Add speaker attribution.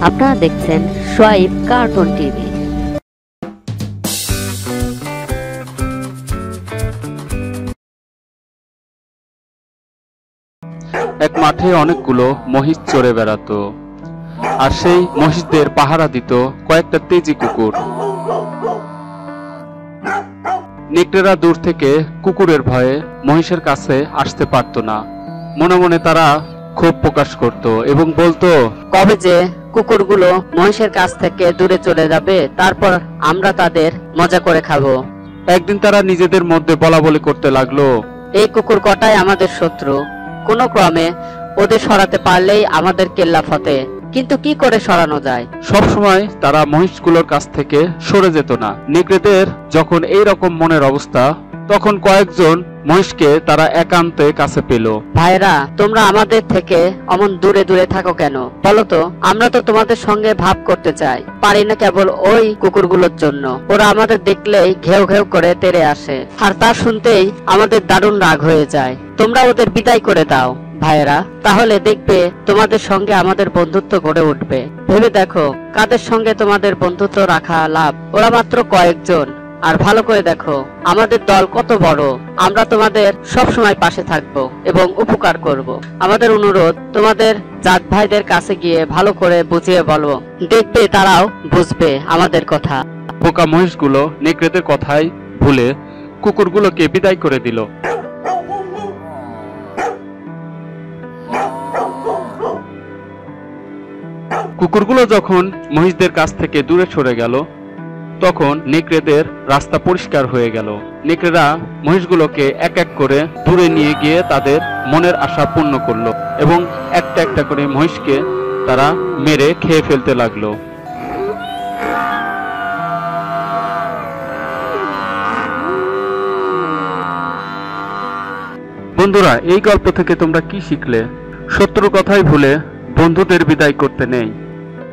Speaker 1: আপনারা দেখছেন Shoaib cartoon TV.
Speaker 2: এক মাঠে অনেকগুলো মহিষ চড়ে বেড়াতো, আর সেই মহিষদের পাহারা দিত কয়েকটা তেজি কুকুর। নেকড়েরা দূর থেকে কুকুরের ভয়ে মহিষের কাছে আসতে পারত না। মনে মনে তারা ক্ষোভ প্রকাশ করত এবং বলতো,
Speaker 1: কবে যে কুকুরগুলো মহিষের কাছ থেকে দূরে চলে যাবে, তারপর আমরা তাদের মজা করে খাবো।
Speaker 2: একদিন তারা নিজেদের মধ্যে বলাবলি করতে লাগলো,
Speaker 1: এই কুকুর কটাই আমাদের শত্রু, কোনো ক্রমে ওদের সরাতে পারলেই আমাদের কেল্লা ফতে। কিন্তু কি করে সরানো যায়?
Speaker 2: সব সময় তারা মহিষগুলোর কাছ থেকে সরে যেত না। নেকড়েদের যখন এই রকম মনের অবস্থা, তখন কয়েকজন মহিষকে তারা একান্তে কাছে পেল।
Speaker 1: ভাইরা, তোমরা আমাদের থেকে অমন দূরে দূরে থাকো কেন? বলো তো, আমরা তো তোমাদের সঙ্গে ভাব করতে চাই, পারি না কেবল ওই কুকুরগুলোর জন্য। ওরা আমাদের দেখলেই ঘেউ ঘেউ করে তেড়ে আসে, আর তা শুনতেই আমাদের দারুণ রাগ হয়ে যায়। তোমরা ওদের বিদায় করে দাও ভাইরা, তাহলে দেখবে তোমাদের সঙ্গে আমাদের বন্ধুত্ব গড়ে উঠবে। ভেবে দেখো, কাদের সঙ্গে তোমাদের বন্ধুত্ব রাখা লাভ? ওরা মাত্র কয়েকজন, আর ভালো করে দেখো আমাদের দল কত বড়। আমরা তোমাদের সব সময় পাশে থাকবো এবং উপকার করব। আমাদের অনুরোধ, তোমাদের জাত ভাইদের কাছে গিয়ে ভালো করে বুঝিয়ে বলবো, দেখবে তারাও বুঝবে আমাদের কথা।
Speaker 2: বোকা মহিষগুলো নেকড়েদের কথাই ভুলে কুকুরগুলোকে বিদায় করে দিল। কুকুরগুলো যখন মহিষদের কাছ থেকে দূরে সরে গেল, তখন নেকড়েদের রাস্তা পরিষ্কার হয়ে গেল। নেকড়েরা মহিষগুলোকে এক এক করে দূরে নিয়ে গিয়ে তাদের মনের আশা পূর্ণ করলো এবং একটা একটা করে মহিষকে তারা মেরে খেয়ে ফেলতে লাগলো। বন্ধুরা, এই গল্প থেকে তোমরা কি শিখলে? শত্রুর কথাই ভুলে বন্ধুদের বিদায় করতে নেই।